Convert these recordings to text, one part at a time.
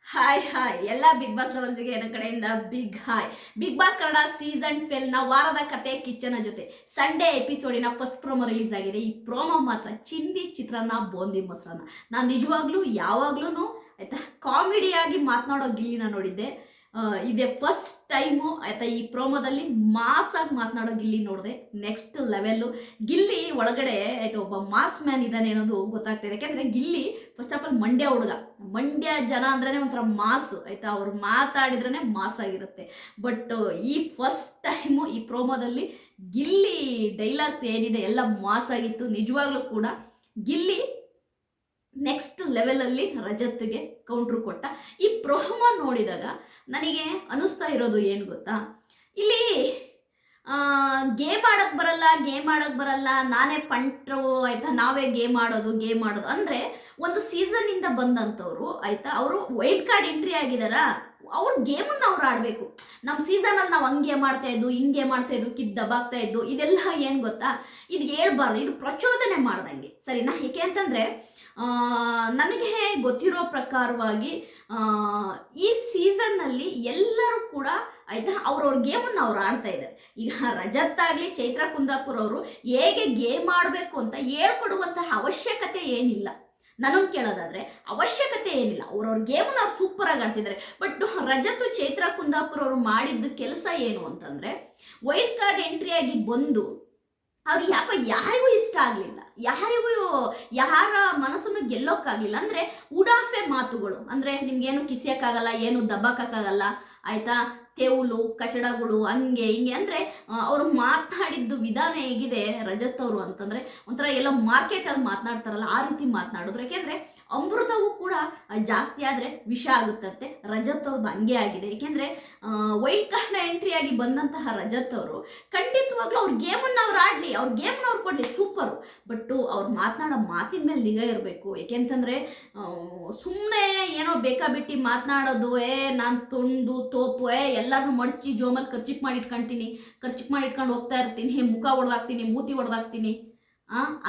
Hi hi ಎಲ್ಲ big boss ಲವರ್ಸ್ಗೆ ನನ್ನ ಕಡೆಯಿಂದ big hi. Big boss Kannada season 12 ನ ವಾರದ ಕತೆ ಕಿಚ್ಚನ ಜೊತೆ ಸಂಡೇ ಎಪಿಸೋಡಿನ ಫಸ್ಟ್ ಪ್ರೋಮೋ ರಿಲೀಸ್ ಆಗಿದೆ. ಈ ಪ್ರೋಮೋ ಮಾತ್ರ ಚಿಂದಿ ಚಿತ್ರಾನ್ನ ಬೋಂದಿ ಮೊಸರನ್ನ. ನಾನು ನಿಜವಾಗ್ಲೂ ಯಾವಾಗ್ಲೂ ಆಯ್ತಾ ಕಾಮಿಡಿಯಾಗಿ ಮಾತನಾಡೋ ಗಿಲ್ಲಿನ ನೋಡಿದ್ದೆ. ಇದೇ ಫಸ್ಟ್ ಟೈಮು ಆಯ್ತಾ ಈ ಪ್ರೋಮೋದಲ್ಲಿ ಮಾಸಾಗಿ ಮಾತನಾಡೋ ಗಿಲ್ಲಿ ನೋಡಿದೆ. ನೆಕ್ಸ್ಟ್ ಲೆವೆಲ್ಲು ಗಿಲ್ಲಿ ಒಳಗಡೆ ಆಯ್ತಾ ಒಬ್ಬ ಮಾಸ್ ಮ್ಯಾನ್ ಇದ್ದಾನೆ ಅನ್ನೋದು ಗೊತ್ತಾಗ್ತಿದೆ. ಯಾಕೆಂದರೆ Gilli first of all Mandya ಹುಡುಗ, ಮಂಡ್ಯ ಜನ ಅಂದ್ರೇ ಒಂಥರ ಮಾಸು ಆಯ್ತಾ, ಅವ್ರು ಮಾತಾಡಿದ್ರೇ ಮಾಸ್ ಆಗಿರುತ್ತೆ. ಬಟ್ ಈ ಫಸ್ಟ್ ಟೈಮು ಈ ಪ್ರೋಮೋದಲ್ಲಿ ಗಿಲ್ಲಿ ಡೈಲಾಗ್ ಏನಿದೆ ಎಲ್ಲ ಮಾಸ್ ಆಗಿತ್ತು. ನಿಜವಾಗ್ಲೂ ಕೂಡ ಗಿಲ್ಲಿ ನೆಕ್ಸ್ಟ್ ಲೆವೆಲಲ್ಲಿ ರಜತ್ಗೆ ಕೌಂಟ್ರು ಕೊಟ್ಟ. ಈ ಪ್ರೋಮೋ ನೋಡಿದಾಗ ನನಗೆ ಅನಿಸ್ತಾ ಇರೋದು ಏನು ಗೊತ್ತಾ, ಇಲ್ಲಿ ಗೇಮ್ ಆಡೋಕ್ಕೆ ಬರಲ್ಲ ನಾನೇ ಪಂಟ್ರು ಆಯ್ತಾ, ನಾವೇ ಗೇಮ್ ಆಡೋದು ಅಂದರೆ ಒಂದು ಸೀಸನ್ನಿಂದ ಬಂದಂಥವ್ರು ಆಯ್ತಾ, ಅವರು ವೈಲ್ಡ್ ಕಾರ್ಡ್ ಎಂಟ್ರಿ ಆಗಿದಾರ, ಅವ್ರ ಗೇಮನ್ನು ಅವ್ರು ಆಡಬೇಕು. ನಮ್ಮ ಸೀಸನಲ್ಲಿ ನಾವು ಹಂಗೆ ಮಾಡ್ತಾ ಇದ್ದು ಹಿಂಗೆ ಮಾಡ್ತಾ ಇದ್ದು ಕಿದ್ದು ದಬಾಗ್ತಾ ಇದ್ದು ಇದೆಲ್ಲ ಏನು ಗೊತ್ತಾ, ಇದು ಹೇಳ್ಬಾರ್ದು, ಇದು ಪ್ರಚೋದನೆ ಮಾಡ್ದಂಗೆ ಸರಿನಾ. ಏಕೆ ಅಂತಂದರೆ ನನಗೆ ಗೊತ್ತಿರೋ ಪ್ರಕಾರವಾಗಿ ಈ ಸೀಸನ್ನಲ್ಲಿ ಎಲ್ಲರೂ ಕೂಡ ಆಯಿತಾ ಅವ್ರವ್ರ ಗೇಮನ್ನು ಅವ್ರು ಆಡ್ತಾ ಇದ್ದಾರೆ. ಈಗ ರಜತ್ ಆಗಲಿ ಚೈತ್ರ ಕುಂದಾಪುರ ಅವರು ಹೇಗೆ ಗೇಮ್ ಆಡಬೇಕು ಅಂತ ಹೇಳ್ಕೊಡುವಂತಹ ಅವಶ್ಯಕತೆ ಏನಿಲ್ಲ. ನನಗೆ ಕೇಳೋದಾದರೆ ಅವಶ್ಯಕತೆ ಏನಿಲ್ಲ, ಅವ್ರವ್ರ ಗೇಮನ್ನು ಅವ್ರು ಸೂಪರಾಗಿ ಆಡ್ತಿದ್ದಾರೆ. ಬಟ್ ರಜತ್ ಚೈತ್ರ ಕುಂದಾಪುರ ಅವರು ಮಾಡಿದ್ದು ಕೆಲಸ ಏನು ಅಂತಂದರೆ ವೈಲ್ಡ್ ಕಾರ್ಡ್ ಎಂಟ್ರಿಯಾಗಿ ಬಂದು ಅವ್ರು ಯಾರಿಗೂ ಇಷ್ಟ ಆಗಲಿಲ್ಲ, ಯಾರ ಮನಸ್ಸನ್ನು ಗೆಲ್ಲೋಕ್ಕಾಗಲಿಲ್ಲ. ಅಂದರೆ ಉಡಾಫೆ ಮಾತುಗಳು, ಅಂದರೆ ನಿಮ್ಗೇನು ಕಿಸಿಯೋಕ್ಕಾಗಲ್ಲ, ಏನು ದಬ್ಬಕ್ಕಾಗಲ್ಲ ಆಯಿತಾ, ತೆವಲು ಕಚಡಗಳು ಹಂಗೆ ಹಿಂಗೆ ಅಂದರೆ ಅವರು ಮಾತನಾಡಿದ್ದು ವಿಧಾನ ಹೇಗಿದೆ ರಜತ್ ಅವರು ಅಂತಂದರೆ ಒಂಥರ ಎಲ್ಲ ಮಾರ್ಕೆಟಲ್ಲಿ ಮಾತನಾಡ್ತಾರಲ್ಲ ಆ ರೀತಿ ಮಾತನಾಡಿದ್ರು. ಯಾಕೆಂದರೆ ಅಮೃತವೂ ಕೂಡ ಜಾಸ್ತಿ ಆದರೆ ವಿಷ ಆಗುತ್ತಂತೆ. ರಜತ್ ಅವ್ರದ್ದು ಹಂಗೆ ಆಗಿದೆ. ಏಕೆಂದರೆ ವೈಲ್ಡ್ ಕಾರ್ಡ್ ಎಂಟ್ರಿಯಾಗಿ ಬಂದಂತಹ ರಜತ್ ಅವರು ಖಂಡಿತವಾಗ್ಲೂ ಅವ್ರ ಗೇಮನ್ನು ಅವ್ರು ಆಡಲಿ, ಅವ್ರ ಗೇಮ್ನ ಅವ್ರು ಕೊಡಲಿ, ಸೂಪರು. ಬಟ್ಟು ಅವ್ರು ಮಾತನಾಡೋ ಮಾತಿನ ಮೇಲೆ ನಿಗಾ ಇರಬೇಕು. ಏಕೆಂತಂದರೆ ಸುಮ್ಮನೆ ಏನೋ ಬೇಕಾಬಿಟ್ಟು ಮಾತನಾಡೋದು, ನಾನು ತೊಂಡು ತೋಪು ಎಲ್ಲರನ್ನೂ ಮಡಚಿ ಜೋಮಲ್ಲಿ ಖರ್ಚಿಪ್ ಮಾಡಿಟ್ಕೊಂಡು ಹೋಗ್ತಾ ಇರ್ತೀನಿ, ಮುಖ ಹೊಡೆದಾಕ್ತೀನಿ, ಮೂತಿ ಹೊಡೆದಾಕ್ತೀನಿ,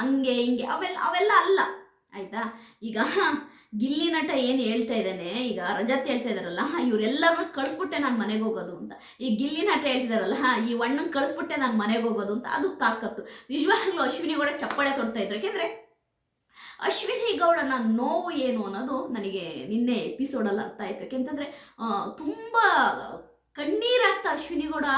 ಹಂಗೆ ಹಿಂಗೆ ಅವೆಲ್ಲ ಅಲ್ಲ ಆಯಿತಾ. ಈಗ ಗಿಲ್ಲಿ ನಟ ಏನು ಹೇಳ್ತಾ ಇದ್ದಾನೆ, ಈಗ ರಜತ್ ಹೇಳ್ತಾ ಇದ್ದಾರಲ್ಲ ಇವರೆಲ್ಲರನ್ನೂ ಕಳಿಸ್ಬಿಟ್ಟೆ ನಾನು ಮನೆಗೆ ಹೋಗೋದು ಅಂತ, ಈ ಗಿಲ್ಲಿ ನಟ ಹೇಳ್ತಿದಾರಲ್ಲ ಈ ಒಣ್ಣನ್ನು ಕಳಿಸ್ಬಿಟ್ಟೆ ನಾನು ಮನೆಗೆ ಹೋಗೋದು ಅಂತ, ಅದು ತಾಕತ್ತು. ನಿಜವಾಗ್ಲೂ ಅಶ್ವಿನಿ ಗೌಡ ಚಪ್ಪಾಳೆ ತೊಡ್ತಾ ಇದ್ರು. ಯಾಕೆಂದರೆ ಅಶ್ವಿನಿ ಗೌಡನ ನೋವು ಏನು ಅನ್ನೋದು ನನಗೆ ನಿನ್ನೆ ಎಪಿಸೋಡಲ್ಲಿ ಅರ್ಥ ಆಯಿತು. ಯಾಕೆಂತಂದರೆ ತುಂಬ ಕಣ್ಣೀರಾಗ್ತಾ Ashwini Gowda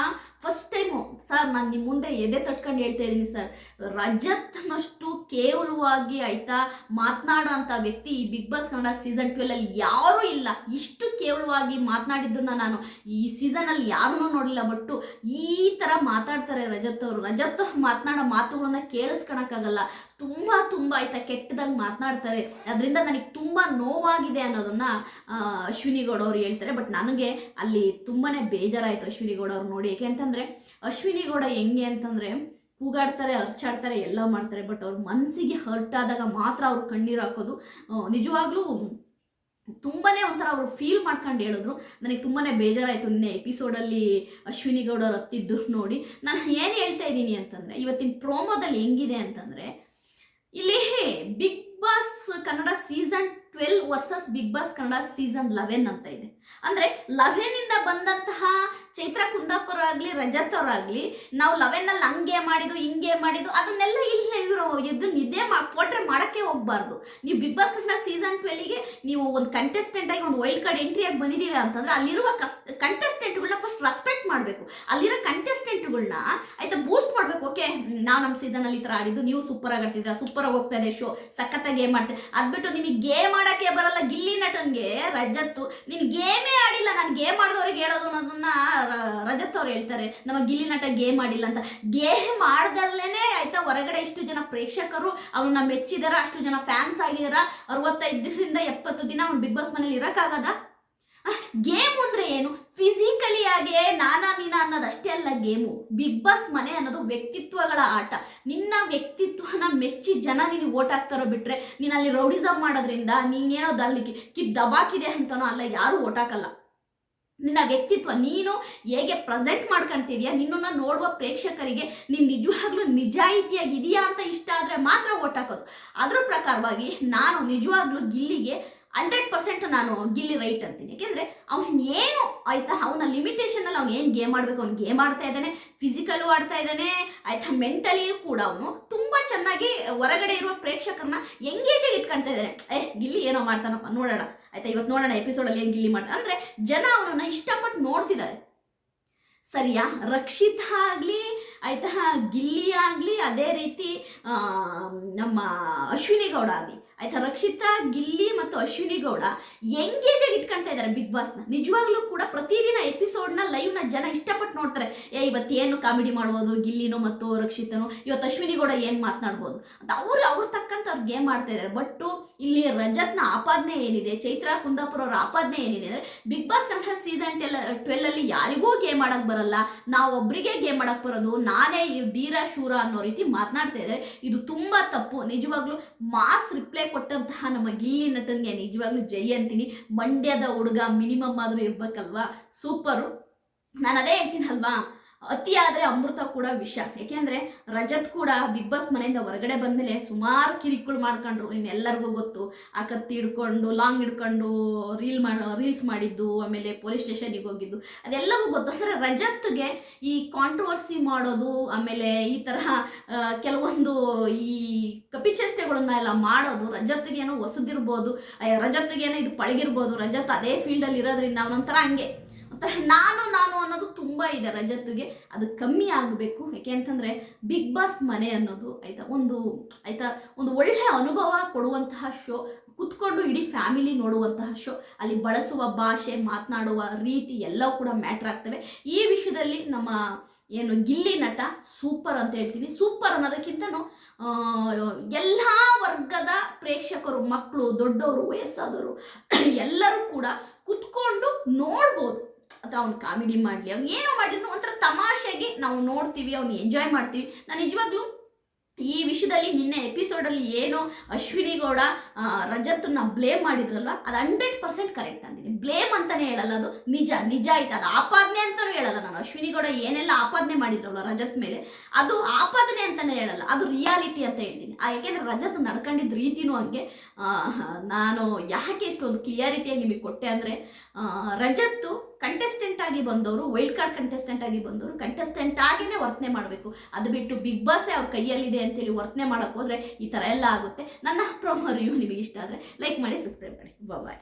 first time, sir ನಾನು ನಿಮ್ಮ ಮುಂದೆ ಎದೆ ತಟ್ಕೊಂಡು ಹೇಳ್ತಾ ಇದ್ದೀನಿ ಸರ್, ರಜತ್ನಷ್ಟು ಕೇವಲವಾಗಿ ಆಯಿತಾ ಮಾತನಾಡೋ ಅಂಥ ವ್ಯಕ್ತಿ ಈ ಬಿಗ್ ಬಾಸ್ ಕನ್ನಡ ಸೀಸನ್ 12 ಯಾರೂ ಇಲ್ಲ. ಇಷ್ಟು ಕೇವಲವಾಗಿ ಮಾತನಾಡಿದ್ದನ್ನು ನಾನು ಈ ಸೀಸನಲ್ಲಿ ಯಾರನ್ನೂ ನೋಡಲಿಲ್ಲ. ಬಟ್ಟು ಈ ಥರ ಮಾತಾಡ್ತಾರೆ ರಜತ್ ಅವರು. ರಜತ್ ಮಾತನಾಡೋ ಮಾತುಗಳನ್ನ ಕೇಳಿಸ್ಕೊಳಕ್ಕಾಗಲ್ಲ, ತುಂಬ ಆಯಿತಾ ಕೆಟ್ಟದಾಗಿ ಮಾತನಾಡ್ತಾರೆ. ಅದರಿಂದ ನನಗೆ ತುಂಬ ನೋವಾಗಿದೆ ಅನ್ನೋದನ್ನು ಅಶ್ವಿನಿ ಗೌಡ ಅವರು ಹೇಳ್ತಾರೆ. ಬಟ್ ನನಗೆ ಅಲ್ಲಿ ತುಂಬಾ ಬೇಜಾರಾಯಿತು ಅಶ್ವಿನಿ ಗೌಡ ಅವ್ರು ನೋಡಿ. ಏಕೆ ಅಂತಂದರೆ ಅಶ್ವಿನಿ ಗೌಡ ಹೆಂಗೆ ಅಂತಂದರೆ ಕೂಗಾಡ್ತಾರೆ, ಅರ್ಚಾಡ್ತಾರೆ, ಎಲ್ಲ ಮಾಡ್ತಾರೆ. ಬಟ್ ಅವ್ರ ಮನಸ್ಸಿಗೆ ಹರ್ಟ್ ಆದಾಗ ಮಾತ್ರ ಅವ್ರು ಕಣ್ಣೀರು ಹಾಕೋದು. ನಿಜವಾಗ್ಲೂ ತುಂಬಾ ಒಂಥರ ಅವರು ಫೀಲ್ ಮಾಡ್ಕೊಂಡು ಹೇಳಿದ್ರು. ನನಗೆ ತುಂಬಾ ಬೇಜಾರಾಯಿತು ನಿನ್ನೆ ಎಪಿಸೋಡಲ್ಲಿ ಅಶ್ವಿನಿ ಗೌಡ ಅವ್ರು ಹತ್ತಿದ್ದು ನೋಡಿ. ನಾನು ಏನು ಹೇಳ್ತಾ ಇದ್ದೀನಿ ಅಂತಂದರೆ ಇವತ್ತಿನ ಪ್ರೋಮೋದಲ್ಲಿ ಹೆಂಗಿದೆ ಅಂತಂದರೆ ಇಲ್ಲಿ big boss Kannada season 12 versus big boss Kannada season 11 ಅಂತ ಇದೆ. ಅಂದರೆ 11ಇಂದ ಬಂದಂತಹ ಚೈತ್ರ ಕುಂದಾಪುರ ಆಗಲಿ ರಜತ್ ಅವರಾಗಲಿ ನಾವು 11ನಲ್ಲಿ ಹಂಗೆ ಮಾಡಿದ್ದು ಹಿಂಗೆ ಮಾಡಿದ್ದು ಅದನ್ನೆಲ್ಲ ಇಲ್ಲ ಇವರು ಎದ್ದು ನಿದ್ದೆ ಪೋಟ್ರೆ ಮಾಡೋಕ್ಕೆ ಹೋಗಬಾರ್ದು. ನೀವು ಬಿಗ್ ಬಾಸ್ ಕನ್ನಡ ಸೀಸನ್ 12ಗೆ ನೀವು ಒಂದು ಕಂಟೆಸ್ಟೆಂಟಾಗಿ ಒಂದು ವೈಲ್ಡ್ ಕಾರ್ಡ್ ಎಂಟ್ರಿಯಾಗಿ ಬಂದಿದ್ದೀರಾ ಅಂತಂದರೆ ಅಲ್ಲಿರುವ ಕಂಟೆಸ್ಟೆಂಟ್ಗಳನ್ನ ಫಸ್ಟ್ ರೆಸ್ಪೆಕ್ಟ್ ಮಾಡಬೇಕು. ಅಲ್ಲಿರೋ ಕಂಟೆಸ್ಟೆಂಟ್ಗಳನ್ನ ಆಯಿತಾ ಬೂಸ್ಟ್ ಮಾಡಬೇಕು. ಓಕೆ ನಾವು ನಮ್ಮ ಸೀಸನಲ್ಲಿ ಈ ಥರ ಆಡಿದ್ದು, ನೀವು ಸೂಪರಾಗಿ ಆಡ್ತಿದ್ದೀರಾ, ಸೂಪರಾಗಿ ಹೋಗ್ತಾ ಇದೆ ಶೋ, ಸಖತ್ತಾಗಿ ಗೇಮ್ ಆಡ್ತೀವಿ. ಅದ್ಬಿಟ್ಟು ನಿಮಗೆ ಗೇಮ್ ಆಡೋಕ್ಕೆ ಬರಲ್ಲ ಗಿಲ್ಲಿ ನಟನ್ಗೆ ರಜತ್ತು, ನೀನು ಗೇಮೇ ಆಡಿಲ್ಲ, ನಾನು ಗೇಮ್ ಆಡಿದವ್ರಿಗೆ ಹೇಳೋದು ಅನ್ನೋದನ್ನ ರಜತ್ ಅವ್ರು ಹೇಳ್ತಾರೆ. ನಮ್ಮ ಗಿಲ್ಲಿ ನಟ ಗೇಮ್ ಆಡಿಲ್ಲ ಅಂತ. ಗೇಮ್ ಆಡ್ದಲ್ಲೇ ಆಯ್ತಾ ಹೊರಗಡೆ ಇಷ್ಟು ಜನ ಪ್ರೇಕ್ಷಕರು ಅವನ್ನ ಮೆಚ್ಚಿದಾರ, ಅಷ್ಟು ಜನ ಫ್ಯಾನ್ಸ್ ಆಗಿದಾರ. 65ರಿಂದ 70 ದಿನ ಅವ್ನು ಬಿಗ್ ಬಾಸ್ ಮನೇಲಿ ಇರೋಕ್ಕಾಗದ? ಗೇಮ್ ಅಂದರೆ ಏನು? ಫಿಸಿಕಲಿ ಆಗಿ ನೀನ ಅನ್ನೋದಷ್ಟೇ ಅಲ್ಲ ಗೇಮು. ಬಿಗ್ ಬಾಸ್ ಮನೆ ಅನ್ನೋದು ವ್ಯಕ್ತಿತ್ವಗಳ ಆಟ. ನಿನ್ನ ವ್ಯಕ್ತಿತ್ವನ ಮೆಚ್ಚಿ ಜನ ನೀನು ಓಟ್ ಹಾಕ್ತಾರೋ ಬಿಟ್ಟರೆ ನೀನು ಅಲ್ಲಿ ರೌಡಿಸಮ್ ಮಾಡೋದ್ರಿಂದ ನೀನೇನೋ ದಬಾಕಿದೆ ಅಂತನೋ ಅಲ್ಲ, ಯಾರು ಓಟ್ ಹಾಕಲ್ಲ. ನಿನ್ನ ವ್ಯಕ್ತಿತ್ವ ನೀನು ಹೇಗೆ ಪ್ರೆಸೆಂಟ್ ಮಾಡ್ಕೊಳ್ತಿದ್ಯಾ, ನಿನ್ನನ್ನು ನೋಡುವ ಪ್ರೇಕ್ಷಕರಿಗೆ ನೀನು ನಿಜವಾಗ್ಲೂ ನಿಜಾಯಿತಿಯಾಗಿದೆಯಾ ಅಂತ ಇಷ್ಟ ಆದರೆ ಮಾತ್ರ ಓಟ್ ಹಾಕೋದು. ಅದ್ರ ಪ್ರಕಾರವಾಗಿ ನಾನು ನಿಜವಾಗ್ಲೂ ಗಿಲ್ಲಿಗೆ 100% ನಾನು ಗಿಲ್ಲಿ ರೈಟ್ ಅಂತೀನಿ. ಯಾಕೆಂದರೆ ಅವ್ನು ಏನು ಆಯಿತಾ, ಅವನ ಲಿಮಿಟೇಷನಲ್ಲಿ ಅವ್ನು ಏನು ಗೇಮ್ ಆಡಬೇಕು ಅವ್ನು ಗೇಮ್ ಆಡ್ತಾ ಇದ್ದಾನೆ, ಫಿಸಿಕಲು ಆಡ್ತಾ ಇದ್ದಾನೆ ಆಯಿತಾ, ಮೆಂಟಲಿಯೂ ಕೂಡ ಅವನು ತುಂಬ ಚೆನ್ನಾಗಿ ಹೊರಗಡೆ ಇರುವ ಪ್ರೇಕ್ಷಕರನ್ನ ಎಂಗೇಜಾಗಿ ಇಟ್ಕೊಳ್ತಾ ಇದ್ದಾನೆ. ಗಿಲ್ಲಿ ಏನೋ ಮಾಡ್ತಾನಪ್ಪ ನೋಡೋಣ ಆಯಿತಾ, ಇವತ್ತು ನೋಡೋಣ ಎಪಿಸೋಡಲ್ಲಿ ಏನು ಗಿಲ್ಲಿ ಮಾಡ್ತಾನೆ ಅಂದರೆ ಜನ ಅವನನ್ನು ಇಷ್ಟಪಟ್ಟು ನೋಡ್ತಿದ್ದಾರೆ. ಸರಿಯಾ, ರಕ್ಷಿತಾ ಆಗಲಿ ಆಯಿತಾ, ಗಿಲ್ಲಿ ಆಗಲಿ, ಅದೇ ರೀತಿ ನಮ್ಮ ಅಶ್ವಿನಿ ಗೌಡ ಆಗಲಿ ಆಯಿತಾ, ರಕ್ಷಿತಾ, ಗಿಲ್ಲಿ ಮತ್ತು ಅಶ್ವಿನಿ ಗೌಡ ಎಂಗೇಜಾಗಿ ಇಟ್ಕೊಳ್ತಾ ಇದ್ದಾರೆ ಬಿಗ್ ಬಾಸ್ನ. ನಿಜವಾಗ್ಲೂ ಕೂಡ ಪ್ರತಿದಿನ ಎಪಿಸೋಡ್ನ ಲೈವ್ನ ಜನ ಇಷ್ಟಪಟ್ಟು ನೋಡ್ತಾರೆ. ಇವತ್ತೇನು ಕಾಮಿಡಿ ಮಾಡ್ಬೋದು ಗಿಲ್ಲಿನೂ ಮತ್ತು ರಕ್ಷಿತನು, ಇವತ್ತು ಅಶ್ವಿನಿ ಗೌಡ ಏನು ಮಾತನಾಡ್ಬೋದು ಅಂತ ಅವ್ರು ತಕ್ಕಂತ ಅವ್ರು ಗೇಮ್ ಮಾಡ್ತಾ ಇದ್ದಾರೆ. ಬಟ್ಟು ಇಲ್ಲಿ ರಜತ್ನ ಆಪಾದನೆ ಏನಿದೆ, ಚೈತ್ರಾ ಕುಂದಾಪುರ ಅವರ ಆಪಾದನೆ ಏನಿದೆ ಅಂದರೆ ಬಿಗ್ ಬಾಸ್ ಕನ್ನಡ ಸೀಸನ್ 12 ಯಾರಿಗೂ ಗೇಮ್ ಆಡಕ್ಕೆ ಬರಲ್ಲ, ನಾವು ಒಬ್ಬರಿಗೆ ಗೇಮ್ ಆಡಕ್ಕೆ ಬರೋದು, ನಾನೇ ಧೀರ ಶೂರ ಅನ್ನೋ ರೀತಿ ಮಾತನಾಡ್ತಾ ಇದ್ದಾರೆ. ಇದು ತುಂಬ ತಪ್ಪು. ನಿಜವಾಗ್ಲೂ ಮಾಸ್ ರಿಪ್ಲೈ ಕೊಟ್ಟಂತಹ ನಮ್ಮ ಗಿಲ್ಲಿ ನಟನಿಗೆ ನಿಜವಾಗ್ಲೂ ಜೈ ಅಂತೀನಿ. ಮಂಡ್ಯದ ಹುಡುಗ ಮಿನಿಮಮ್ ಆದರೂ ಇರ್ಬೇಕಲ್ವಾ, ಸೂಪರು. ನಾನು ಅದೇ ಹೇಳ್ತೀನಲ್ವಾ, ಅತಿ ಆದರೆ ಅಮೃತ ಕೂಡ ವಿಷ. ಏಕೆಂದರೆ ರಜತ್ ಕೂಡ ಬಿಗ್ ಬಾಸ್ ಮನೆಯಿಂದ ಹೊರಗಡೆ ಬಂದಮೇಲೆ ಸುಮಾರು ಕಿರಿಕುಳು ಮಾಡ್ಕೊಂಡ್ರು. ನಿಮ್ಮೆಲ್ಲರಿಗೂ ಗೊತ್ತು, ಆ ಕತ್ತಿ ಹಿಡ್ಕೊಂಡು ಲಾಂಗ್ ಹಿಡ್ಕೊಂಡು ರೀಲ್ಸ್ ಮಾಡಿದ್ದು, ಆಮೇಲೆ ಪೊಲೀಸ್ ಸ್ಟೇಷನಿಗೆ ಹೋಗಿದ್ದು, ಅದೆಲ್ಲವೂ ಗೊತ್ತು. ಅಂದರೆ ರಜತ್ಗೆ ಈ ಕಾಂಟ್ರವರ್ಸಿ ಮಾಡೋದು, ಆಮೇಲೆ ಈ ತರಹ ಕೆಲವೊಂದು ಈ ಕಪಿಚೇಷ್ಟೆಗಳನ್ನೆಲ್ಲ ಮಾಡೋದು ರಜತ್ಗೇನೋ ಹೊಸದಿರ್ಬೋದು, ರಜತ್ಗೇನೋ ಇದು ಪಳಗಿರ್ಬೋದು. ರಜತ್ ಅದೇ ಫೀಲ್ಡಲ್ಲಿ ಇರೋದ್ರಿಂದ ಅವನೊಂಥರ ಹಂಗೆ ನಾನು ಅನ್ನೋದು ತುಂಬ ಇದೆ ರಜತ್ಗೆ. ಅದು ಕಮ್ಮಿ ಆಗಬೇಕು. ಯಾಕೆ ಅಂತಂದರೆ ಬಿಗ್ ಬಾಸ್ ಮನೆ ಅನ್ನೋದು ಒಂದು ಒಳ್ಳೆಯ ಅನುಭವ ಕೊಡುವಂತಹ ಶೋ, ಕುತ್ಕೊಂಡು ಇಡೀ ಫ್ಯಾಮಿಲಿ ನೋಡುವಂತಹ ಶೋ. ಅಲ್ಲಿ ಬಳಸುವ ಭಾಷೆ, ಮಾತನಾಡುವ ರೀತಿ ಎಲ್ಲವೂ ಕೂಡ ಮ್ಯಾಟ್ರ್ ಆಗ್ತವೆ. ಈ ವಿಷಯದಲ್ಲಿ ನಮ್ಮ ಏನು ಗಿಲ್ಲಿ ನಟ ಸೂಪರ್ ಅಂತ ಹೇಳ್ತೀನಿ. ಸೂಪರ್ ಅನ್ನೋದಕ್ಕಿಂತನೂ ಎಲ್ಲ ವರ್ಗದ ಪ್ರೇಕ್ಷಕರು, ಮಕ್ಕಳು, ದೊಡ್ಡವರು, ವಯಸ್ಸಾದವರು ಎಲ್ಲರೂ ಕೂಡ ಕುತ್ಕೊಂಡು ನೋಡ್ಬೋದು. ಅಥವಾ ಅವ್ನು ಕಾಮಿಡಿ ಮಾಡಲಿ, ಅವ್ನು ಏನೋ ಮಾಡಿದ್ರು ಒಂಥರ ತಮಾಷೆಗೆ ನಾವು ನೋಡ್ತೀವಿ, ಅವ್ನು ಎಂಜಾಯ್ ಮಾಡ್ತೀವಿ. ನಾನು ನಿಜವಾಗ್ಲೂ ಈ ವಿಷಯದಲ್ಲಿ ನಿನ್ನೆ ಎಪಿಸೋಡಲ್ಲಿ ಏನೋ ಅಶ್ವಿನಿ ಗೌಡ ರಜತನ್ನ ಬ್ಲೇಮ್ ಮಾಡಿದ್ರಲ್ವ, ಅದು 100% ಕರೆಕ್ಟ್ ಅಂತೀನಿ. ಬ್ಲೇಮ್ ಅಂತಲೇ ಹೇಳಲ್ಲ, ಅದು ನಿಜ ಆಯ್ತು. ಅದು ಆಪಾದನೆ ಅಂತಲೂ ಹೇಳಲ್ಲ ನಾನು. ಅಶ್ವಿನಿ ಗೌಡ ಏನೆಲ್ಲ ಆಪಾದನೆ ಮಾಡಿದ್ರಲ್ವ ರಜತ್ ಮೇಲೆ, ಅದು ಆಪಾದನೆ ಅಂತಲೇ ಹೇಳಲ್ಲ, ಅದು ರಿಯಾಲಿಟಿ ಅಂತ ಹೇಳ್ತೀನಿ. ಯಾಕೆಂದರೆ ರಜತ್ ನಡ್ಕೊಂಡಿದ್ದ ರೀತಿನೂ ಹಂಗೆ. ನಾನು ಯಾಕೆ ಇಷ್ಟೊಂದು ಕ್ಲಿಯಾರಿಟಿಯಾಗಿ ನಿಮಗೆ ಕೊಟ್ಟೆ ಅಂದರೆ, ರಜತ್ತು ಕಂಟೆಸ್ಟೆಂಟ್ ಆಗಿ ಬಂದವರು, ವೈಲ್ಡ್ ಕಾರ್ಡ್ ಕಂಟೆಸ್ಟೆಂಟ್ ಆಗಿ ಬಂದವರು ಕಂಟೆಸ್ಟೆಂಟ್ ಆಗೇನೆ ವರ್ತನೆ ಮಾಡಬೇಕು. ಅದು ಬಿಟ್ಟು ಬಿಗ್ ಬಾಸೇ ಅವ್ರ ಕೈಯಲ್ಲಿದೆ ಅಂತೇಳಿ ವರ್ತನೆ ಮಾಡೋಕ್ಕೆ ಹೋದರೆ ಈ ಥರ ಎಲ್ಲ ಆಗುತ್ತೆ. ನನ್ನ ಪ್ರೊಮೋ ರಿವ್ಯೂ ನಿಮಗೆ ಇಷ್ಟ ಆದರೆ ಲೈಕ್ ಮಾಡಿ, ಸಬ್ಸ್ಕ್ರೈಬ್ ಮಾಡಿ. ಬಾಯ್.